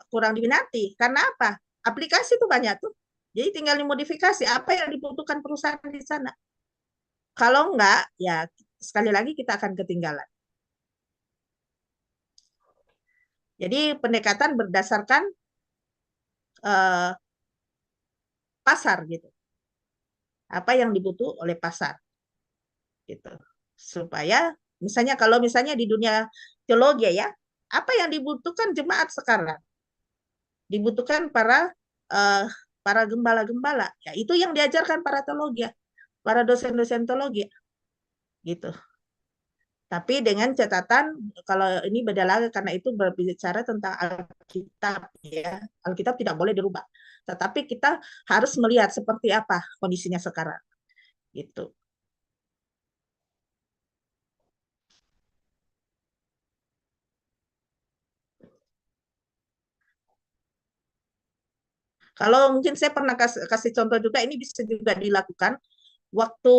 kurang diminati. Karena apa? Aplikasi itu banyak tuh. Jadi tinggal dimodifikasi apa yang dibutuhkan perusahaan di sana. Kalau enggak, ya sekali lagi kita akan ketinggalan. Jadi pendekatan berdasarkan uh, pasar gitu. Apa yang dibutuh oleh pasar gitu. Supaya misalnya kalau misalnya di dunia teologi ya, apa yang dibutuhkan jemaat sekarang? Dibutuhkan uh, para gembala-gembala. Ya, itu yang diajarkan para teologi, para dosen-dosen teologi gitu. Tapi dengan catatan kalau ini beda lagi karena itu berbicara tentang Alkitab ya. Alkitab tidak boleh dirubah. Tetapi kita harus melihat seperti apa kondisinya sekarang gitu. Kalau mungkin saya pernah kasih contoh juga ini bisa juga dilakukan waktu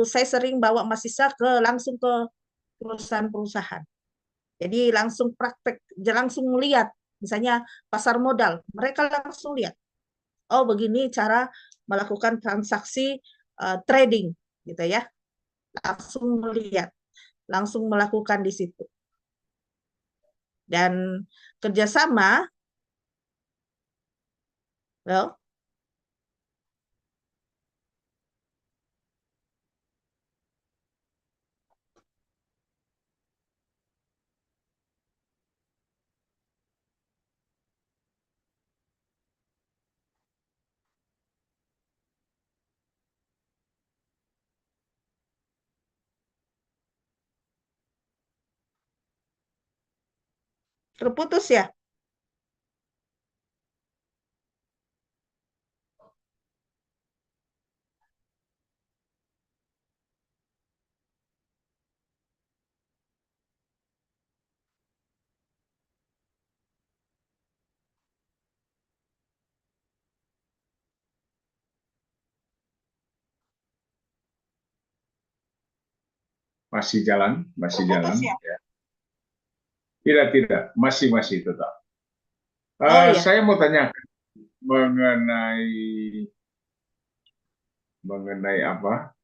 saya sering bawa mahasiswa langsung ke perusahaan-perusahaan. Jadi langsung praktek, langsung melihat misalnya pasar modal, mereka langsung lihat, oh begini cara melakukan transaksi trading gitu ya, langsung melihat, langsung melakukan di situ. Dan kerjasama, well, terputus ya. Masih jalan, masih Terputus jalan. ya. Ya. Tidak, masih tetap. Oh ya. Saya mau tanya mengenai mengenai apa?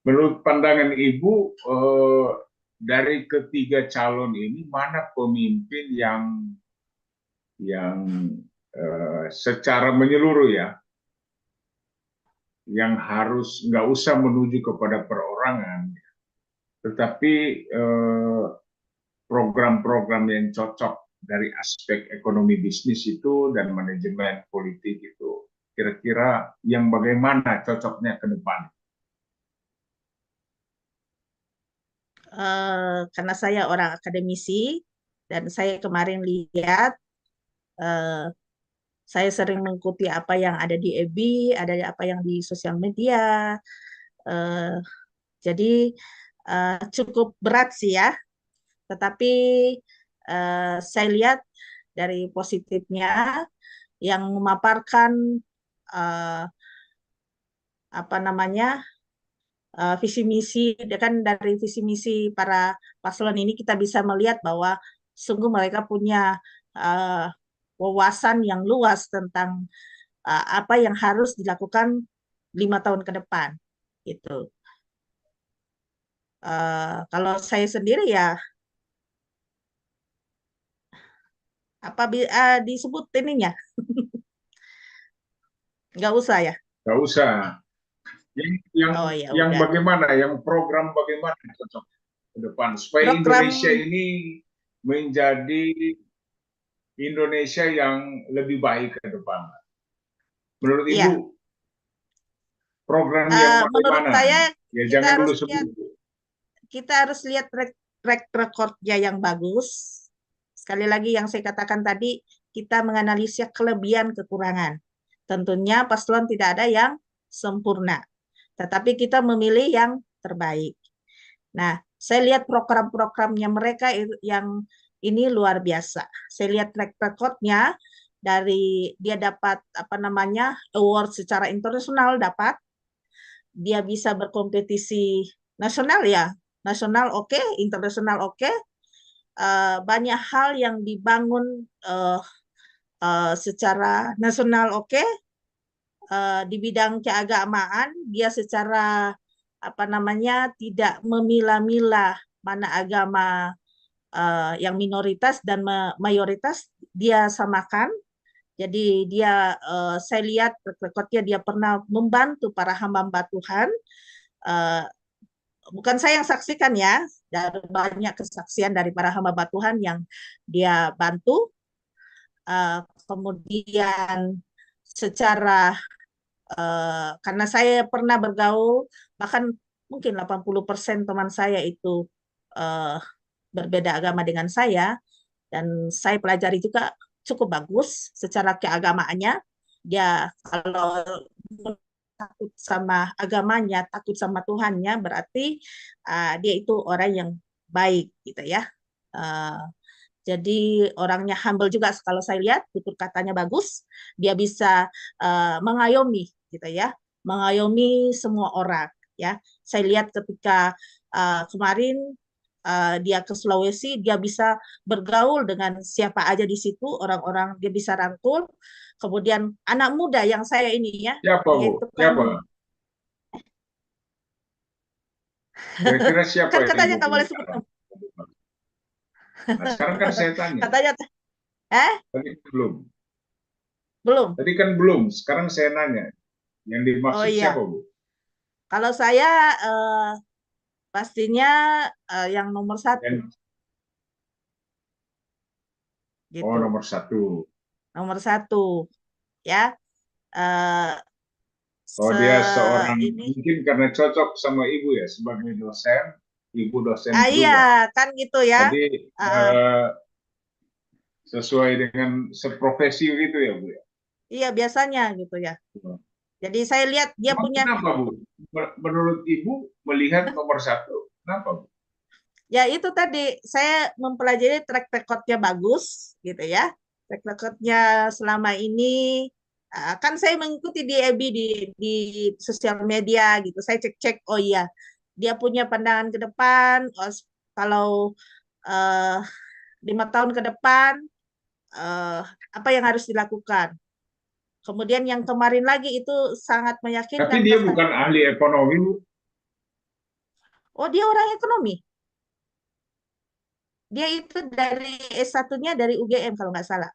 Menurut pandangan Ibu, dari ketiga calon ini mana pemimpin yang secara menyeluruh ya, yang harus nggak usah menuju kepada perorangan, tetapi program-program yang cocok dari aspek ekonomi bisnis itu dan manajemen politik itu, kira-kira yang bagaimana cocoknya ke depan? Karena saya orang akademisi dan saya kemarin lihat, uh, saya sering mengikuti apa yang ada di EBI, ada apa yang di sosial media. Uh, jadi cukup berat sih ya. Tetapi saya lihat dari positifnya yang memaparkan uh, apa namanya visi misi, kan dari visi misi para paslon ini kita bisa melihat bahwa sungguh mereka punya uh, wawasan yang luas tentang apa yang harus dilakukan 5 tahun ke depan gitu. Kalau saya sendiri ya apa disebut ininya nggak usah ya. Nggak usah. Yang, yang, Oh ya yang udah. bagaimana, yang program bagaimana cocok ke depan supaya Program Indonesia ini menjadi Indonesia yang lebih baik ke depan. Menurut Ibu, ya, program yang menurut bagaimana? saya Ya kita jangan harus dulu lihat sebut. track recordnya yang bagus. Sekali lagi yang saya katakan tadi, kita menganalisis kelebihan kekurangan. Tentunya paslon tidak ada yang sempurna, tetapi kita memilih yang terbaik. Nah, saya lihat program-programnya mereka yang ini luar biasa. Saya lihat track recordnya dari dia dapat apa namanya award secara internasional, dapat dia bisa berkompetisi nasional ya, nasional oke, internasional oke, banyak hal yang dibangun secara nasional, oke. Di bidang keagamaan dia secara apa namanya tidak memilah-milah mana agama yang minoritas dan mayoritas dia samakan. Jadi dia saya lihat rekodnya dia pernah membantu para hamba-hamba Tuhan. Eh, Bukan saya yang saksikan ya, dari banyak kesaksian dari para hamba Tuhan yang dia bantu. Kemudian secara karena saya pernah bergaul, bahkan mungkin 80% teman saya itu eh, berbeda agama dengan saya, dan saya pelajari juga cukup bagus secara keagamaannya. Dia kalau takut sama agamanya, takut sama Tuhannya, berarti dia itu orang yang baik gitu ya. Uh, jadi orangnya humble juga kalau saya lihat, tutur katanya bagus, dia bisa mengayomi gitu ya, mengayomi semua orang ya. Saya lihat ketika kemarin dia ke Sulawesi, dia bisa bergaul dengan siapa aja di situ, orang-orang dia bisa rangkul. Kemudian anak muda yang saya ini ya, Siapa, dia Bu? itu kan Siapa? Kira-kira siapa kan yang katanya Ibu nggak boleh punya sebut calon? nama. Nah, sekarang kan saya tanya. Katanya eh Tadi belum. belum. Tadi kan belum. Sekarang saya nanya. Yang Oh dimaksud siapa, iya, Bu? kalau saya pastinya yang nomor satu Yang, oh, gitu, nomor satu. nomor satu ya. Eh, Oh, se dia seorang, ini mungkin karena cocok sama Ibu ya, sebagai dosen. Ibu dosen iya juga. kan gitu ya. Jadi, Eh, eh, sesuai dengan seprofesi gitu ya, Bu ya? iya biasanya gitu ya. Jadi saya lihat dia Emang punya, kenapa, Bu? Menurut Ibu, melihat nomor satu, kenapa, Bu? ya itu tadi saya mempelajari track recordnya bagus gitu ya. Track recordnya selama ini kan saya mengikuti di EB di sosial media gitu. Saya cek-cek, oh iya dia punya pandangan ke depan. Oh, kalau eh, 5 tahun ke depan eh, apa yang harus dilakukan. Kemudian yang kemarin lagi itu sangat Tapi meyakinkan dia karena bukan ahli ekonomi, Bu. oh dia orang ekonomi. Dia itu dari S1-nya dari UGM kalau nggak salah.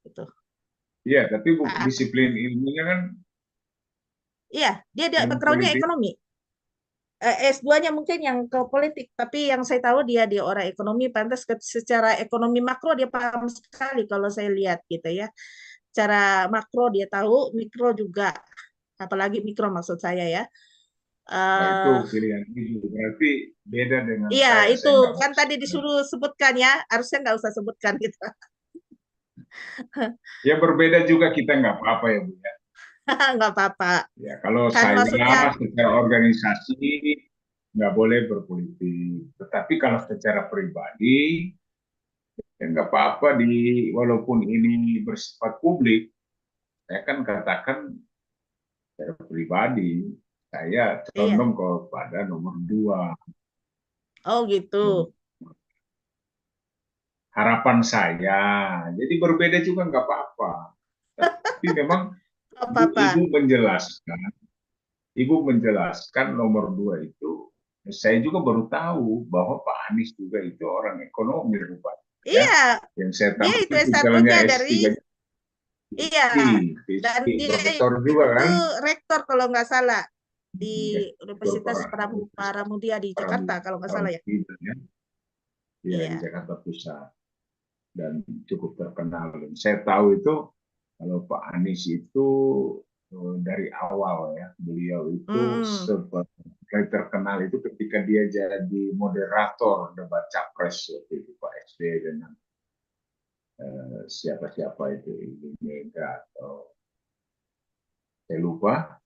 Itu. Iya, tapi Pak. disiplin ilmunya kan Iya, dia ilmu background-nya politik. ekonomi. S2-nya mungkin yang ke politik, tapi yang saya tahu dia orang ekonomi, pantas secara ekonomi makro dia paham sekali kalau saya lihat gitu ya. Secara makro dia tahu, mikro juga, apalagi mikro maksud saya ya. Nah, itu eh pilihan Ibu. Berarti beda dengan iya, saya. itu Saya nggak kan mau. tadi disuruh sebutkan ya, harusnya nggak usah sebutkan gitu. Ya berbeda juga kita nggak apa-apa ya, Bu ya. Nggak apa-apa. Ya, kalau Kan saya maksudnya, secara organisasi nggak boleh berpolitik. Tetapi kalau secara pribadi, ya nggak apa-apa walaupun ini bersifat publik, saya kan katakan secara pribadi, saya iya. condong kepada nomor dua. Oh gitu. Harapan saya. Jadi berbeda juga nggak apa-apa. Tapi memang Nggak apa-apa. ibu menjelaskan nomor dua itu. Saya juga baru tahu bahwa Pak Anies juga itu orang ekonomi rupanya. Ya, Iya, yang saya dia tahu itu itu S1-nya titelnya dari, S3 iya, dan PhD, dia profesor juga itu kan? rektor kalau nggak salah di Rektor Universitas Paramudia di Jakarta kalau nggak salah ya. Pramudia ya di Iya, Jakarta Pusat dan cukup terkenal. Dan saya tahu itu kalau Pak Anies itu dari awal ya, beliau itu mm, sebagai terkenal itu ketika dia jadi moderator debat capres waktu itu Pak SBY dengan siapa-siapa itu Ibu Mega atau saya lupa.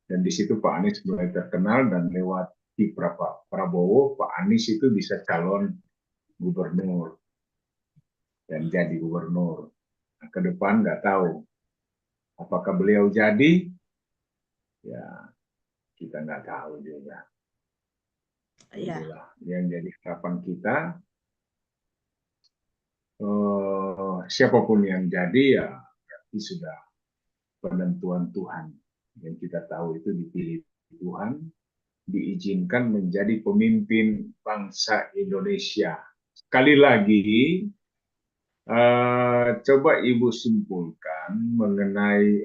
Dan di situ Pak Anies mulai terkenal dan lewat di Prabowo, Pak Anies itu bisa calon gubernur dan jadi gubernur. Nah, ke depan nggak tahu apakah beliau jadi, ya kita nggak tahu juga. iya, Itulah yang jadi harapan kita siapapun yang jadi ya berarti sudah penentuan Tuhan. Yang kita tahu itu dipilih Tuhan, diizinkan menjadi pemimpin bangsa Indonesia. Sekali lagi, coba Ibu simpulkan mengenai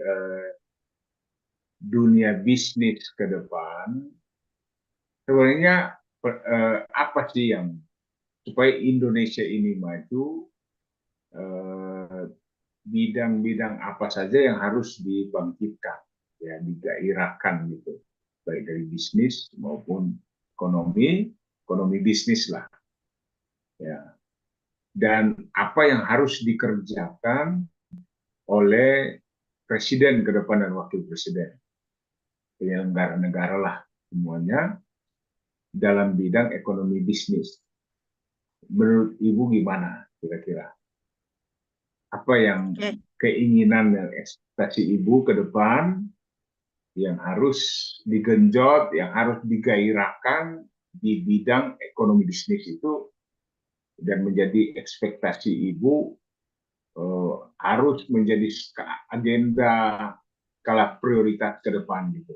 dunia bisnis ke depan. Sebenarnya apa sih yang supaya Indonesia ini maju, bidang-bidang apa saja yang harus dibangkitkan, ya digairahkan gitu, baik dari bisnis maupun ekonomi bisnis lah, ya. Dan apa yang harus dikerjakan oleh presiden ke depan dan wakil presiden, penyelenggara negara lah semuanya dalam bidang ekonomi bisnis. Menurut Ibu gimana kira-kira? Apa yang keinginan dan ekspektasi Ibu ke depan yang harus digenjot, yang harus digairahkan di bidang ekonomi bisnis itu, dan menjadi ekspektasi Ibu harus menjadi agenda skala prioritas ke depan gitu.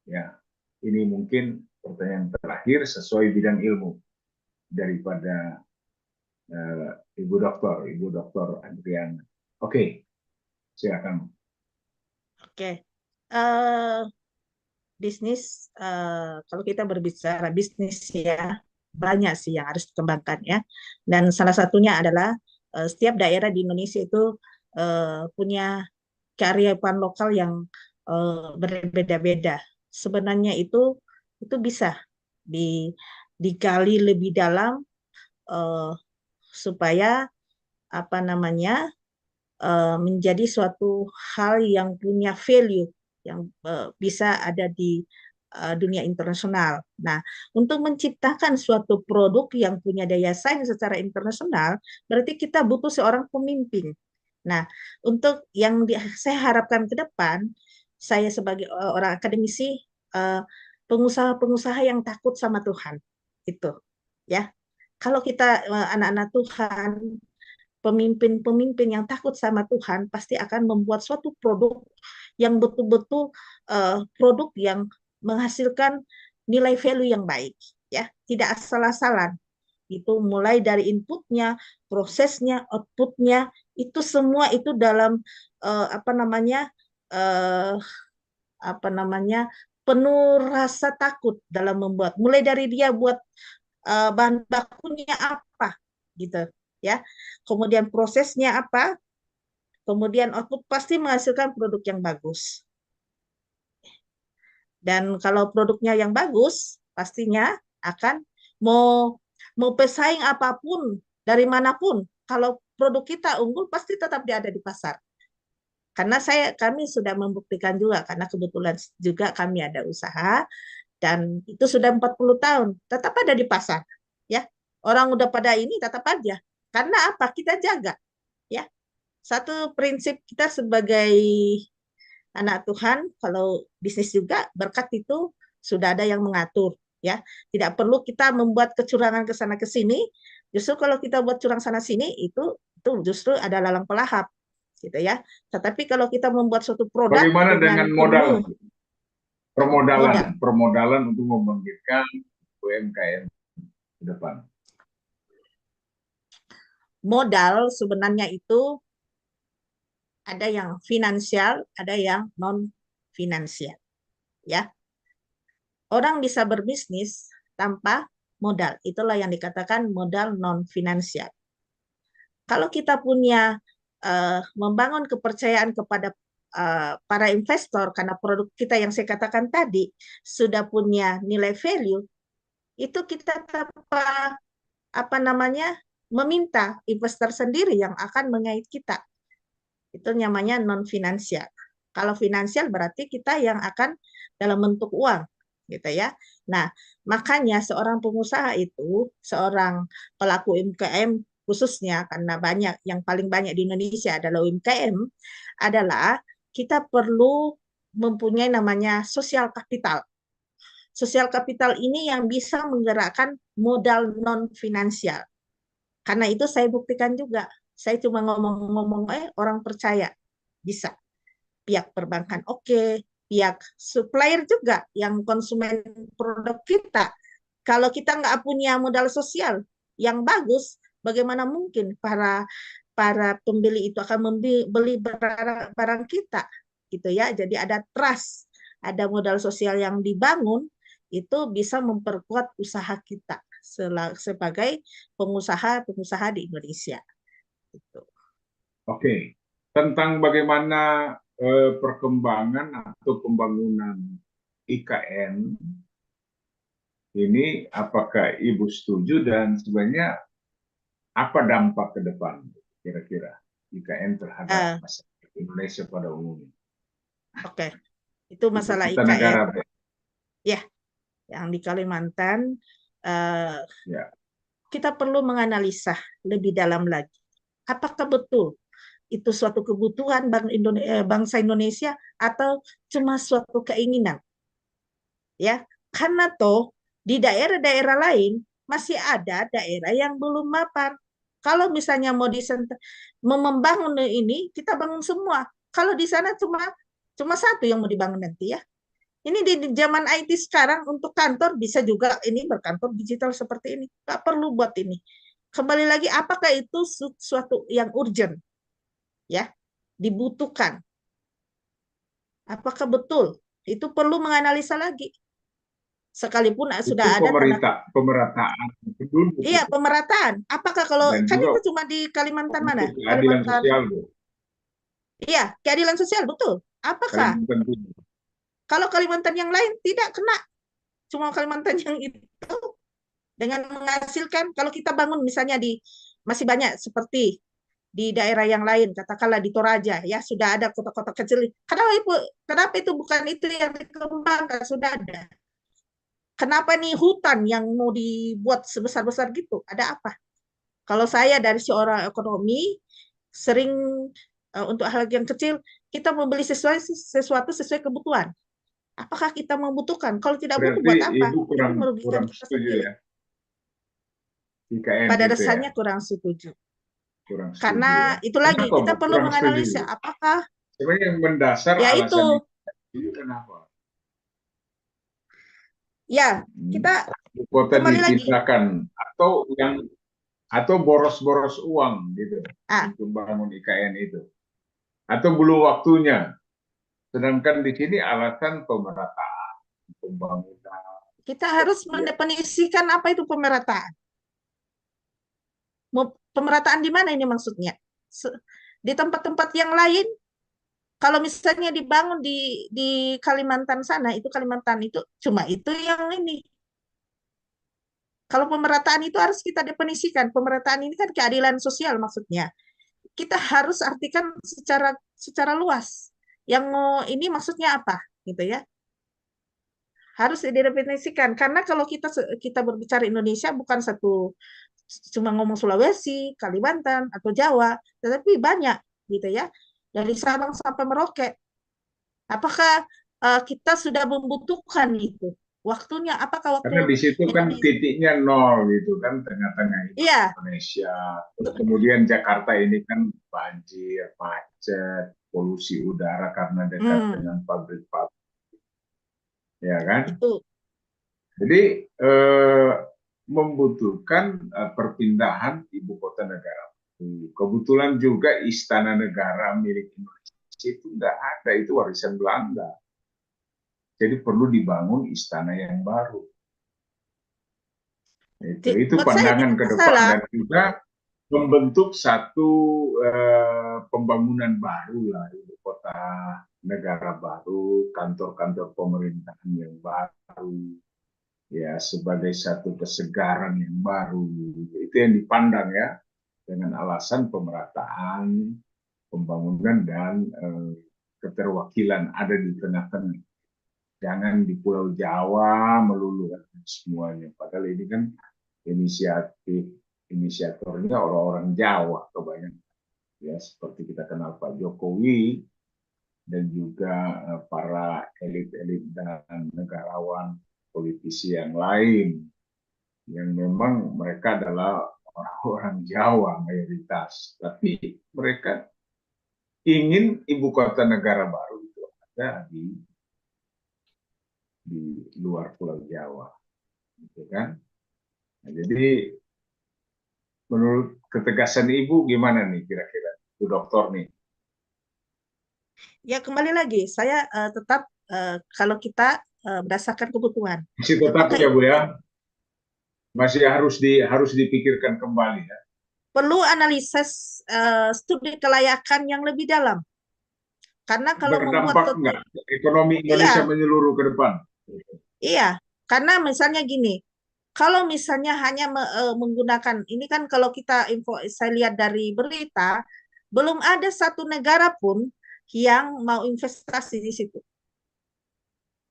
Ya, ini mungkin pertanyaan terakhir sesuai bidang ilmu daripada Ibu Dokter Adriana. Oke, silakan. Oke. Bisnis, kalau kita berbicara bisnis ya, banyak sih yang harus dikembangkan ya. Dan salah satunya adalah setiap daerah di Indonesia itu punya kearifan lokal yang berbeda-beda. Sebenarnya itu bisa digali lebih dalam eh, supaya apa namanya menjadi suatu hal yang punya value yang bisa ada di dunia internasional. Nah, untuk menciptakan suatu produk yang punya daya saing secara internasional, berarti kita butuh seorang pemimpin. Nah, untuk yang saya harapkan ke depan, saya sebagai orang akademisi, eh, pengusaha-pengusaha yang takut sama Tuhan, itu, ya. Kalau kita anak-anak Tuhan, pemimpin-pemimpin yang takut sama Tuhan pasti akan membuat suatu produk yang betul-betul produk yang menghasilkan nilai value yang baik, ya, tidak asal-asalan. Itu mulai dari inputnya, prosesnya, outputnya, itu semua itu dalam uh, apa namanya uh, apa namanya penuh rasa takut dalam membuat. Mulai dari dia buat bahan bakunya apa, gitu, ya. Kemudian prosesnya apa, kemudian output pasti menghasilkan produk yang bagus. Dan kalau produknya yang bagus, pastinya akan mau mau pesaing apapun dari manapun, kalau produk kita unggul pasti tetap dia ada di pasar. Karena kami sudah membuktikan juga, karena kebetulan juga kami ada usaha dan itu sudah 40 tahun tetap ada di pasar, ya. Orang udah pada ini tetap aja. Karena apa? Kita jaga, ya. Satu prinsip kita sebagai anak Tuhan, kalau bisnis juga berkat itu sudah ada yang mengatur, ya. Tidak perlu kita membuat kecurangan ke sana ke sini. Justru kalau kita buat curang sana sini itu justru ada lalang pelahap, gitu ya. Tetapi kalau kita membuat suatu produk Bagaimana dengan dengan modal, penuh modal, permodalan untuk membangkitkan UMKM ke depan? modal sebenarnya itu ada yang finansial, ada yang non finansial, ya. Orang bisa berbisnis tanpa modal. Itulah yang dikatakan modal non finansial. Kalau kita punya membangun kepercayaan kepada para investor karena produk kita yang saya katakan tadi sudah punya nilai value, itu kita tanpa apa namanya meminta investor sendiri yang akan mengait kita. Itu namanya non finansial. Kalau finansial berarti kita yang akan dalam bentuk uang, gitu ya. Nah, makanya seorang pengusaha itu, seorang pelaku UMKM khususnya karena banyak, yang paling banyak di Indonesia adalah UMKM, adalah kita perlu mempunyai namanya sosial kapital. Sosial kapital ini yang bisa menggerakkan modal non finansial. Karena itu saya buktikan juga Saya cuma ngomong-ngomong, orang percaya bisa. Pihak perbankan oke, pihak supplier juga yang konsumen produk kita. Kalau kita nggak punya modal sosial yang bagus, bagaimana mungkin para para pembeli itu akan membeli barang kita, gitu ya. Jadi ada trust, ada modal sosial yang dibangun, itu bisa memperkuat usaha kita sebagai pengusaha-pengusaha di Indonesia. Gitu. Oke, tentang bagaimana perkembangan atau pembangunan IKN ini, apakah Ibu setuju dan sebenarnya apa dampak ke depan kira-kira IKN terhadap Uh, masyarakat Indonesia pada umumnya? Oke, itu Ibu masalah kota IKN. negara, Ya, yang di Kalimantan, eh, ya. kita perlu menganalisa lebih dalam lagi. Apakah betul itu suatu kebutuhan bangsa Indonesia atau cuma suatu keinginan? Ya, karena toh di daerah-daerah lain masih ada daerah yang belum mapan. Kalau misalnya mau membangun ini, kita bangun semua. Kalau di sana cuma cuma satu yang mau dibangun nanti ya. Ini di zaman IT sekarang untuk kantor bisa juga ini berkantor digital seperti ini. Nggak perlu buat ini. Kembali lagi, apakah itu suatu yang urgent? Ya, dibutuhkan. Apakah betul? Itu perlu menganalisa lagi. Sekalipun Itu sudah ada tanda. pemerataan penduduk Iya, itu. pemerataan. Apakah kalau Dan kan juga itu cuma di Kalimantan mana? untuk keadilan Kalimantan. sosial, Bu. Iya, keadilan sosial betul. Apakah Kalimantan Timur. kalau Kalimantan yang lain tidak kena? Cuma Kalimantan yang itu dengan menghasilkan kalau kita bangun misalnya di masih banyak seperti di daerah yang lain, katakanlah di Toraja, ya sudah ada kota-kota kecil. Kenapa itu bukan itu yang dikembangkan? Sudah ada. Kenapa nih hutan yang mau dibuat sebesar-besar gitu? Ada apa? Kalau saya dari seorang ekonomi sering untuk hal yang kecil kita membeli sesuatu sesuai kebutuhan. Apakah kita membutuhkan? Kalau tidak butuh Berarti buat apa? Ibu Itu kurang merugikan kurang kita setuju sendiri. ya, IKN Pada itu ya, dasarnya kurang setuju. kurang setuju ya. Karena itu lagi Kenapa, Bu, kita perlu kurang setuju, menganalisa Bu? apakah Sebenarnya yang mendasar ya alasan itu itu kenapa? ya kita Ibu kota kembali lagi. dipindahkan atau boros-boros uang gitu Ah, untuk bangun IKN itu, atau belum waktunya. Sedangkan di sini alasan pemerataan, pembangunan. kita harus Ya, mendefinisikan apa itu pemerataan. Pemerataan di mana ini maksudnya? Di tempat-tempat yang lain, kalau misalnya dibangun di Kalimantan sana, itu Kalimantan itu cuma itu yang ini. Kalau pemerataan itu harus kita definisikan. Pemerataan ini kan keadilan sosial maksudnya. Kita harus artikan secara secara luas. Yang mau ini maksudnya apa, gitu ya? Harus didefinisikan karena kalau kita berbicara Indonesia bukan satu cuma ngomong Sulawesi, Kalimantan atau Jawa, tetapi banyak gitu ya. Dari Sabang sampai Merauke. Apakah kita sudah membutuhkan itu? Waktunya apakah karena waktu di situ kan Indonesia? titiknya nol gitu kan, tengah-tengah Iya, Indonesia. Terus kemudian Jakarta ini kan banjir, macet, polusi udara karena dekat hmm, dengan pabrik-pabrik, ya kan? itu Jadi membutuhkan perpindahan ibu kota negara. Kebetulan juga istana negara milik Indonesia itu nggak ada, itu warisan Belanda. Jadi perlu dibangun istana yang baru. Itu buat saya pandangan tidak ke depan masalah. dan juga membentuk satu pembangunan baru lah, ibu kota negara baru, kantor-kantor pemerintahan yang baru, ya sebagai satu kesegaran yang baru. Itu yang dipandang ya, dengan alasan pemerataan, pembangunan dan keterwakilan ada di tengah-tengah. Jangan di Pulau Jawa melulu kan semuanya. Padahal ini kan inisiatornya orang-orang Jawa kebanyakan. Ya, seperti kita kenal Pak Jokowi dan juga para elit-elit dan negarawan politisi yang lain yang memang mereka adalah orang-orang Jawa mayoritas, tapi mereka ingin ibu kota negara baru itu ada di luar Pulau Jawa, gitu kan? Nah, jadi menurut ketegasan Ibu gimana nih kira-kira, Bu Dokter nih? Ya kembali lagi, saya tetap kalau kita berdasarkan kebutuhan. Masih tetap Apakah ya Bu itu ya, masih harus dipikirkan kembali ya. perlu analisis studi kelayakan yang lebih dalam? Karena kalau membuat Berdampak nggak ekonomi Indonesia iya, menyeluruh ke depan? iya. Karena misalnya gini, kalau misalnya hanya menggunakan ini kan kalau kita info saya lihat dari berita, belum ada satu negara pun yang mau investasi di situ.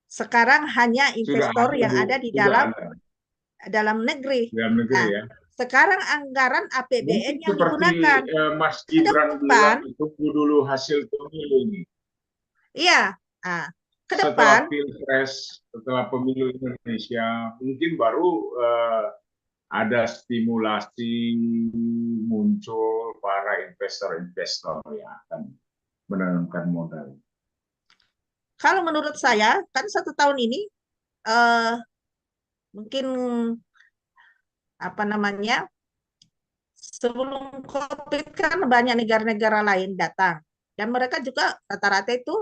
Sekarang hanya Sudah investor ada yang Bu, ada di sudah dalam ada dalam negeri. di dalam negeri Nah, ya. sekarang anggaran APBN Mungkin yang seperti digunakan Mas ke Gibran depan, bilang, tunggu dulu hasil pemilu ini. iya, nah, ke depan Setelah Pilpres, setelah pemilu Indonesia, mungkin baru ada stimulasi muncul para investor-investor yang akan menanamkan modal. kalau menurut saya kan 1 tahun ini eh, mungkin apa namanya sebelum COVID kan banyak negara-negara lain datang dan mereka juga rata-rata itu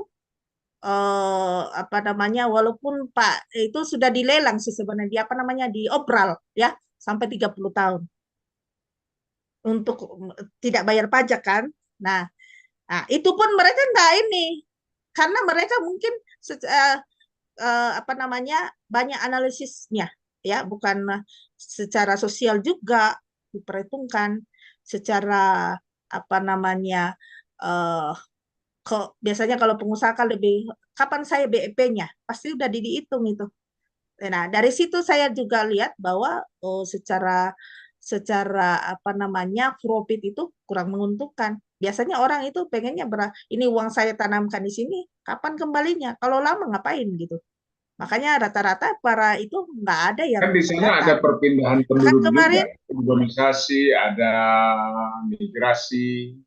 apa namanya walaupun Pak itu sudah dilelang sih sebenarnya dia apa namanya diobral ya sampai 30 tahun untuk tidak bayar pajak kan. Nah, itu pun mereka nggak ini karena mereka mungkin apa namanya banyak analisisnya ya bukan secara sosial juga diperhitungkan secara apa namanya eh, kok biasanya kalau pengusaha kan lebih kapan saya BEP-nya pasti udah dihitung itu. Nah, dari situ saya juga lihat bahwa oh, secara secara apa namanya profit itu kurang menguntungkan. Biasanya orang itu pengennya ini uang saya tanamkan di sini, kapan kembalinya? Kalau lama ngapain gitu. Makanya rata-rata para itu nggak ada yang Kan di sana ada datang. perpindahan Bahkan penduduk kemarin, juga, urbanisasi, ada migrasi,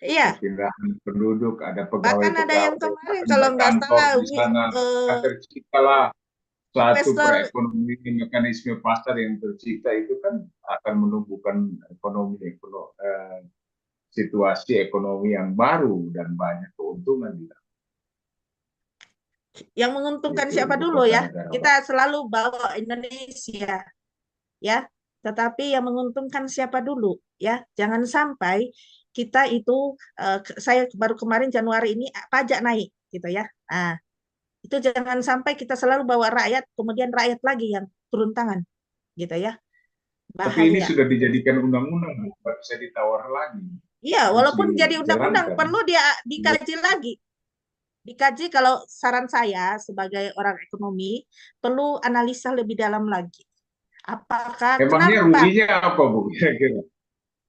iya, perpindahan penduduk, ada bahkan ada yang pegawai-pegawai kemarin akan kalau nggak berkantor salah di sana. Nah, eh, terciptalah satu investor, perekonomian, mekanisme pasar yang tercipta itu kan akan menumbuhkan situasi ekonomi yang baru dan banyak keuntungan di dalam yang menguntungkan itu siapa ibu dulu kota ya? negara Kita baru. selalu bawa Indonesia, ya. Tetapi yang menguntungkan siapa dulu, ya? Jangan sampai kita itu, saya baru kemarin Januari ini pajak naik, gitu ya. Nah, itu jangan sampai kita selalu bawa rakyat, kemudian rakyat lagi yang turun tangan, gitu ya. Tapi ini Bahaya. sudah dijadikan undang-undang, nggak bisa ditawar lagi, Iya, harus walaupun jadi undang-undang dijalankan. perlu dia dikaji lagi. Dikaji kalau saran saya sebagai orang ekonomi perlu analisa lebih dalam lagi. Apakah Emangnya kenapa? ruginya apa, Bu? Kira-kira.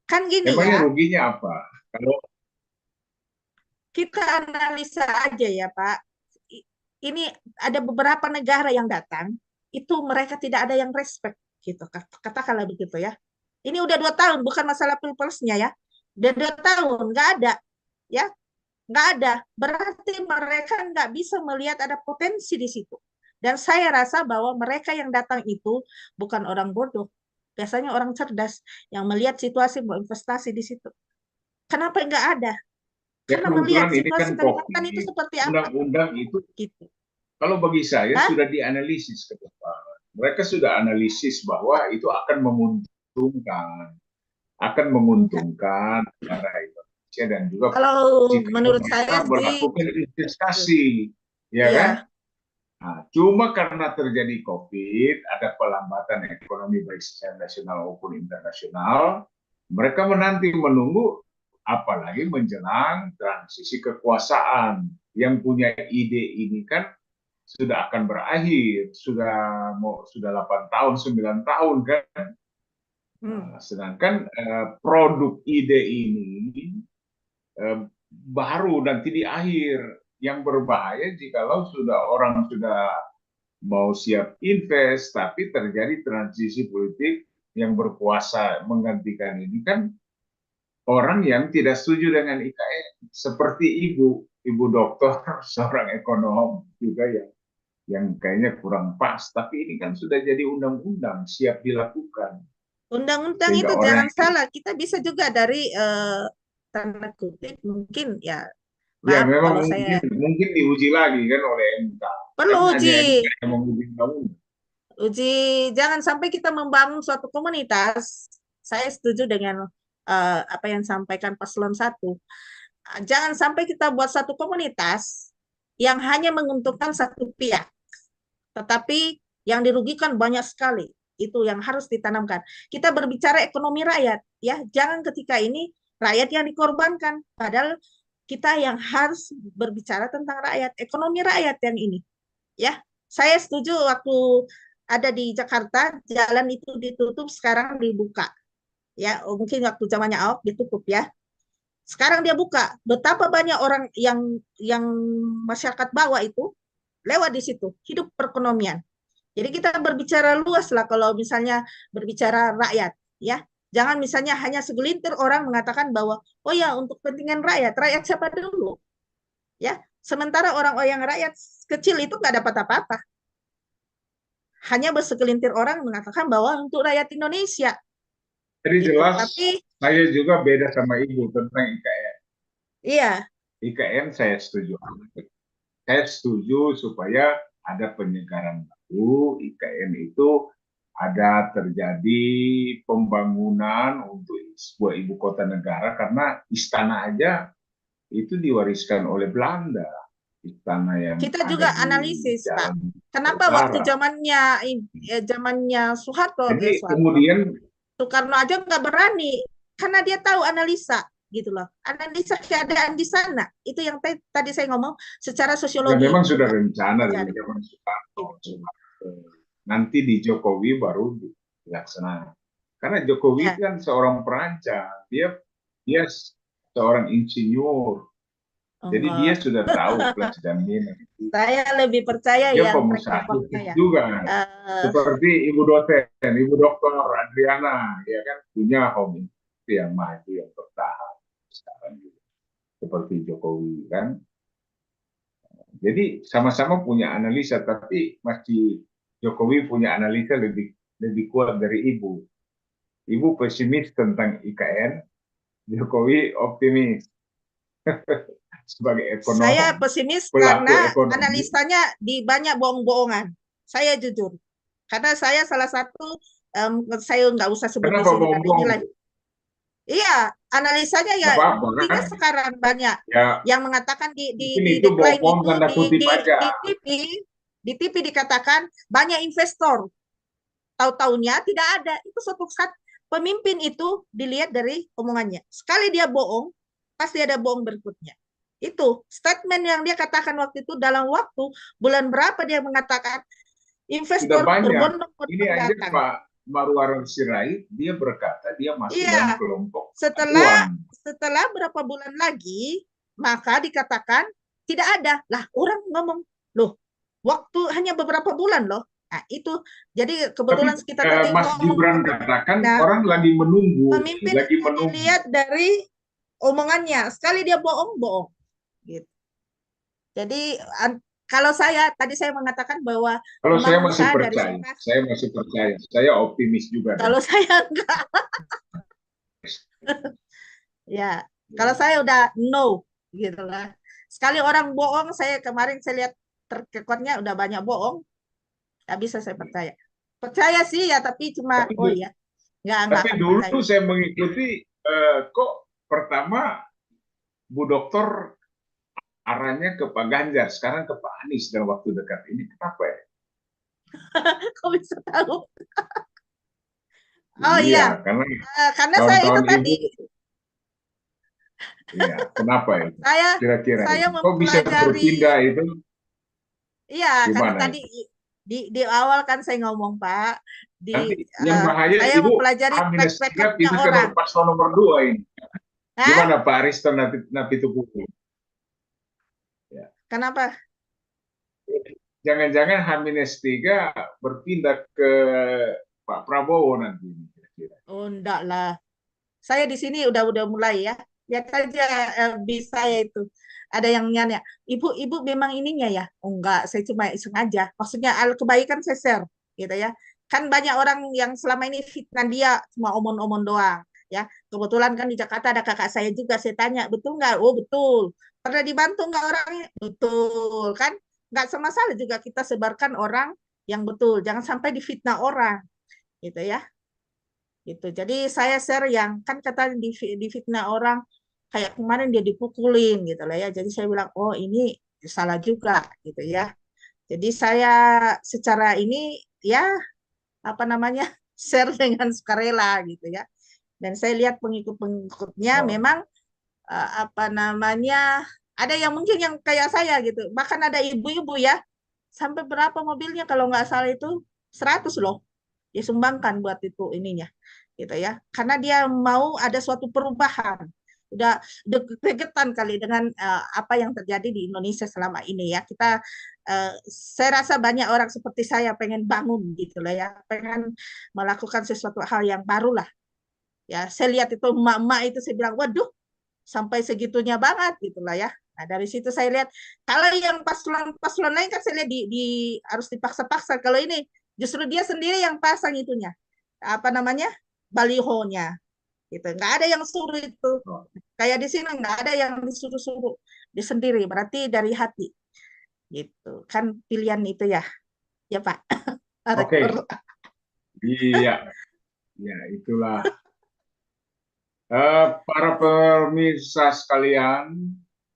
Kan gini Emangnya ya, ruginya apa? Kalau kita analisa aja ya Pak. Ini ada beberapa negara yang datang, itu mereka tidak ada yang respect gitu. Katakanlah begitu ya. Ini udah 2 tahun, bukan masalah pilpresnya ya. Udah 2 tahun, nggak ada, ya, nggak ada. Berarti mereka nggak bisa melihat ada potensi di situ. Dan saya rasa bahwa mereka yang datang itu bukan orang bodoh, biasanya orang cerdas yang melihat situasi mau investasi di situ. Kenapa nggak ada? ya Karena melihat kebetulan ini kan situasi Kalimantan itu COVID, seperti apa, undang-undang itu gitu. kalau bagi saya Hah? sudah dianalisis ke depan. Mereka sudah analisis bahwa itu Enggak. akan menguntungkan negara Indonesia dan juga Kalau jika menurut saya mereka sih, melakukan investasi, ya kan? iya, Nah, cuma karena terjadi COVID, ada pelambatan ekonomi baik secara nasional maupun internasional, mereka menunggu, apalagi menjelang transisi kekuasaan. Yang punya ide ini kan sudah akan berakhir, sudah 8 tahun, 9 tahun kan. hmm, Nah, sedangkan produk ide ini eh, baru nanti di akhir, yang berbahaya jikalau orang sudah mau siap invest, tapi terjadi transisi politik yang berkuasa menggantikan ini kan orang yang tidak setuju dengan IKN, seperti ibu dokter, seorang ekonom juga yang kayaknya kurang pas, tapi ini kan sudah jadi undang-undang siap dilakukan, Undang-undang sehingga itu orang jangan salah, kita bisa juga dari tanda kutip mungkin ya, ya maaf memang kalau mungkin saya mungkin diuji lagi kan oleh MK, kan perlu hanya MK uji, yang menguji undang-undang. uji, jangan sampai kita membangun suatu komunitas. Saya setuju dengan apa yang disampaikan paslon 1. Jangan sampai kita buat satu komunitas yang hanya menguntungkan satu pihak, tetapi yang dirugikan banyak sekali. Itu yang harus ditanamkan. Kita berbicara ekonomi rakyat, ya. Jangan ketika ini rakyat yang dikorbankan, padahal kita yang harus berbicara tentang rakyat, ekonomi rakyat yang ini, ya. Saya setuju waktu ada di Jakarta, jalan itu ditutup, sekarang dibuka. Ya, mungkin waktu zamannya Ahok ditutup ya. Sekarang dia buka. Betapa banyak orang yang masyarakat bawah itu lewat di situ, hidup perekonomian. Jadi kita berbicara luas lah kalau misalnya berbicara rakyat, ya. Jangan misalnya hanya segelintir orang mengatakan bahwa oh ya untuk kepentingan rakyat, rakyat siapa dulu, ya. Sementara orang-orang yang rakyat kecil itu nggak dapat apa-apa. Hanya bersegelintir orang mengatakan bahwa untuk rakyat Indonesia Jadi itu. jelas Tapi saya juga beda sama ibu tentang IKN. iya, IKN saya setuju. Saya setuju supaya ada penyegaran baru. IKN itu ada terjadi pembangunan untuk sebuah ibu kota negara karena istana aja itu diwariskan oleh Belanda. Istana yang kita ada juga di analisis, Pak. Jalan Kenapa waktu Utara. zamannya Jadi Soeharto, kemudian Soekarno aja nggak berani karena dia tahu analisa gitu loh, analisa keadaan di sana itu yang tadi saya ngomong secara ya sosiologi memang sudah rencana dari dicari zaman Soekarno. gitu. Nanti di Jokowi baru dilaksanakan. Karena Jokowi Ya, kan seorang perancang, dia seorang insinyur, jadi dia enggak. sudah tahu plus dan minus. Saya lebih percaya Dia yang track pengusaha recordnya ya. juga, Eh, seperti ibu dosen, ibu dokter Adriana, ya kan punya home industry yang maju yang bertahan sekarang juga, seperti Jokowi kan. Jadi sama-sama punya analisa, tapi masih Jokowi punya analisa lebih kuat dari ibu. Ibu pesimis tentang IKN, Jokowi optimis sebagai saya ekonom, pesimis pelaku karena ekonomi. analisanya di banyak bohong-bohongan. Saya jujur, karena saya salah satu, saya nggak usah sebut di Kenapa sini karena bohong? inilah. Iya, analisanya ya Nggak apa-apa buktinya kan? sekarang banyak Ya yang mengatakan mungkin di itu decline bohong itu tanda kutip aja. di TV dikatakan banyak investor. Tahu-taunya tidak ada. Itu suatu saat pemimpin itu dilihat dari omongannya. Sekali dia bohong, pasti ada bohong berikutnya. Itu statement yang dia katakan waktu itu dalam waktu bulan berapa dia mengatakan Sudah investor banyak. Ini berbondong-bondong aja datang. Pak Marwarar Sirait, dia berkata dia masuk dalam Iya, kelompok setelah aduan. setelah berapa bulan lagi, maka dikatakan tidak ada. Lah, orang ngomong, loh, waktu hanya beberapa bulan loh. Nah, itu jadi Tapi kebetulan kita tadi Mas ngomong Gibran pemimpin katakan muda, orang lagi menunggu, pemimpin lagi itu menunggu. dilihat dari omongannya. Sekali dia bohong, bohong. Gitu. Jadi kalau saya mengatakan bahwa Kalau memang usaha dari sana, saya masih percaya, saya optimis juga kalau dengan saya enggak, ya, kalau saya udah no, gitu lah. Sekali orang bohong, saya kemarin saya lihat terkekornya udah banyak bohong, nggak bisa saya percaya. Percaya sih ya, tapi cuma tapi oh iya, nggak tapi akan percaya. dulu saya mengikuti kok pertama Bu Dokter arahnya ke Pak Ganjar, sekarang ke Pak Anies dalam waktu dekat ini. Kenapa ya? Kok bisa tahu? Oh Iya, iya, karena karena saya itu kawan-kawan tadi ibu, iya, kenapa itu? saya Kira-kira saya itu. Kok bisa mempelajari, berpindah itu? iya karena Gimana tadi itu? di awal kan saya ngomong Pak, di Nanti yang bahaya saya ibu mempelajari track H-3 recordnya kita orang. ke paslon nomor 2 ini. Hah? Gimana Pak Ariston Napitupulu? Ya. Kenapa? Jangan-jangan H-3 berpindah ke Pak Prabowo nanti. Oh, enggak lah. Saya di sini udah mulai ya. Lihat aja bis saya itu. Ada yang nanya, ibu memang ininya ya? Oh, enggak, saya cuma iseng aja. Maksudnya kebaikan saya share, gitu ya. Kan banyak orang yang selama ini fitnah dia cuma omong-omong doang, ya. Kebetulan kan di Jakarta ada kakak saya juga. Saya tanya, betul nggak? Oh betul. Pernah dibantu nggak orangnya? Betul, kan? Nggak sama salah juga kita sebarkan orang yang betul. Jangan sampai difitnah orang, gitu ya. Gitu. Jadi saya share yang kan kata difitnah orang kayak kemarin dia dipukulin gitu lah ya. Jadi saya bilang oh ini salah juga gitu ya. Jadi saya secara ini ya apa namanya share dengan sukarela gitu ya. Dan saya lihat pengikut-pengikutnya Oh, memang apa namanya ada yang mungkin yang kayak saya gitu. Bahkan ada ibu-ibu ya sampai berapa mobilnya kalau nggak salah itu 100 loh disumbangkan buat itu ininya gitu ya karena dia mau ada suatu perubahan udah degetan kali dengan apa yang terjadi di Indonesia selama ini ya kita saya rasa banyak orang seperti saya pengen bangun gitu lah ya pengen melakukan sesuatu hal yang baru lah ya saya lihat itu emak-emak itu saya bilang waduh sampai segitunya banget gitulah ya. Nah, dari situ saya lihat kalau yang paslon lain kan saya lihat harus dipaksa-paksa. Kalau ini justru dia sendiri yang pasang itunya. Apa namanya? Balihonya gitu. Nggak ada yang suruh itu. oh, Kayak di sini nggak ada yang disuruh-suruh. Dia sendiri berarti dari hati gitu. Kan pilihan itu ya. Ya Pak. Rektor. oke, iya, ya itulah. Para pemirsa sekalian,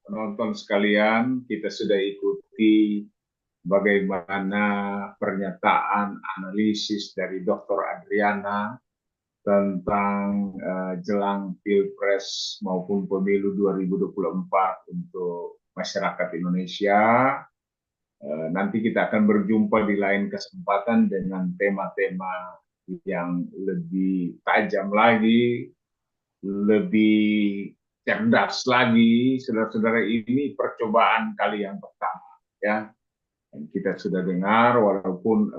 penonton sekalian, kita sudah ikuti bagaimana pernyataan analisis dari Dr. Adriana tentang jelang Pilpres maupun Pemilu 2024 untuk masyarakat Indonesia. Nanti kita akan berjumpa di lain kesempatan dengan tema-tema yang lebih tajam lagi, lebih cerdas lagi. Saudara-saudara, ini percobaan kali yang pertama, ya. Dan kita sudah dengar, walaupun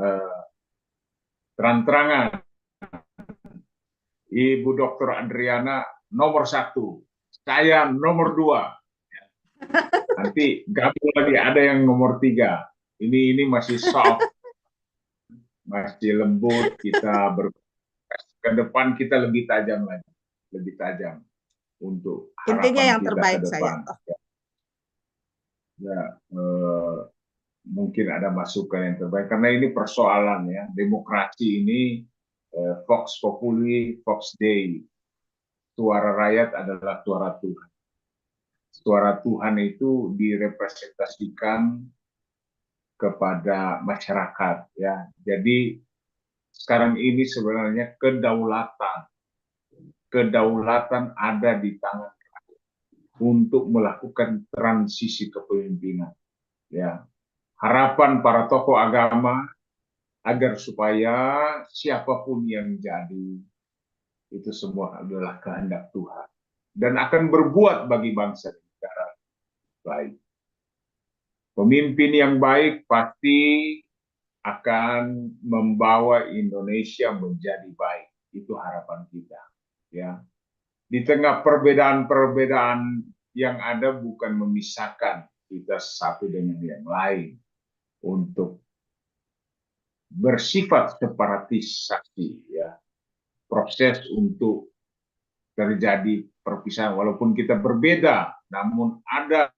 terang-terangan Ibu Dr. Adriana nomor 1, saya nomor 2. Nanti gabung lagi ada yang nomor 3. Ini masih soft, masih lembut. Ke depan kita lebih tajam lagi, lebih tajam untuk Intinya harapan yang kita ke terbaik saya. depan. Ya, mungkin ada masukan yang terbaik karena ini persoalan ya demokrasi ini Vox Populi, Vox Dei. Suara rakyat adalah suara Tuhan. Suara Tuhan itu direpresentasikan kepada masyarakat ya. Jadi sekarang ini sebenarnya kedaulatan ada di tangan untuk melakukan transisi kepemimpinan ya. Harapan para tokoh agama agar supaya siapapun yang jadi itu semua adalah kehendak Tuhan dan akan berbuat bagi bangsa dan negara baik. Pemimpin yang baik pasti akan membawa Indonesia menjadi baik. Itu harapan kita. Ya, di tengah perbedaan-perbedaan yang ada bukan memisahkan kita satu dengan yang lain untuk bersifat separatisasi. Ya, proses untuk terjadi perpisahan walaupun kita berbeda, namun ada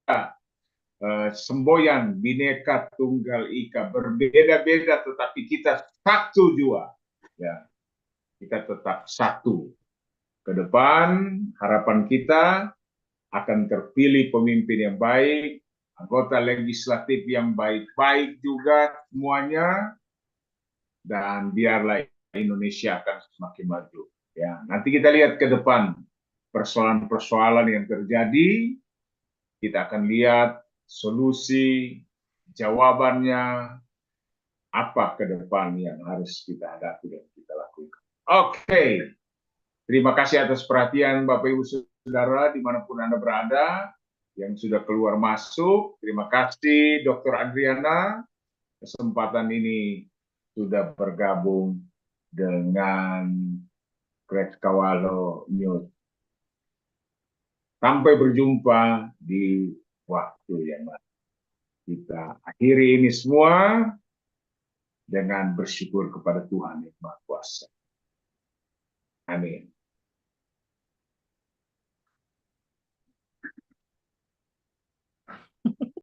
semboyan Bhinneka Tunggal Ika, berbeda-beda tetapi kita satu jua ya, kita tetap satu. Ke depan harapan kita akan terpilih pemimpin yang baik, anggota legislatif yang baik-baik juga semuanya, dan biarlah Indonesia akan semakin maju ya. Nanti kita lihat ke depan persoalan-persoalan yang terjadi, kita akan lihat solusi, jawabannya, apa ke depan yang harus kita hadapi dan kita lakukan. Oke, terima kasih atas perhatian Bapak Ibu Saudara dimanapun Anda berada, yang sudah keluar masuk. Terima kasih Dr. Adriana, kesempatan ini sudah bergabung dengan Kres Kawalo News. Sampai berjumpa di waktu yang lain. Kita akhiri ini semua dengan bersyukur kepada Tuhan yang Maha Kuasa. Amin.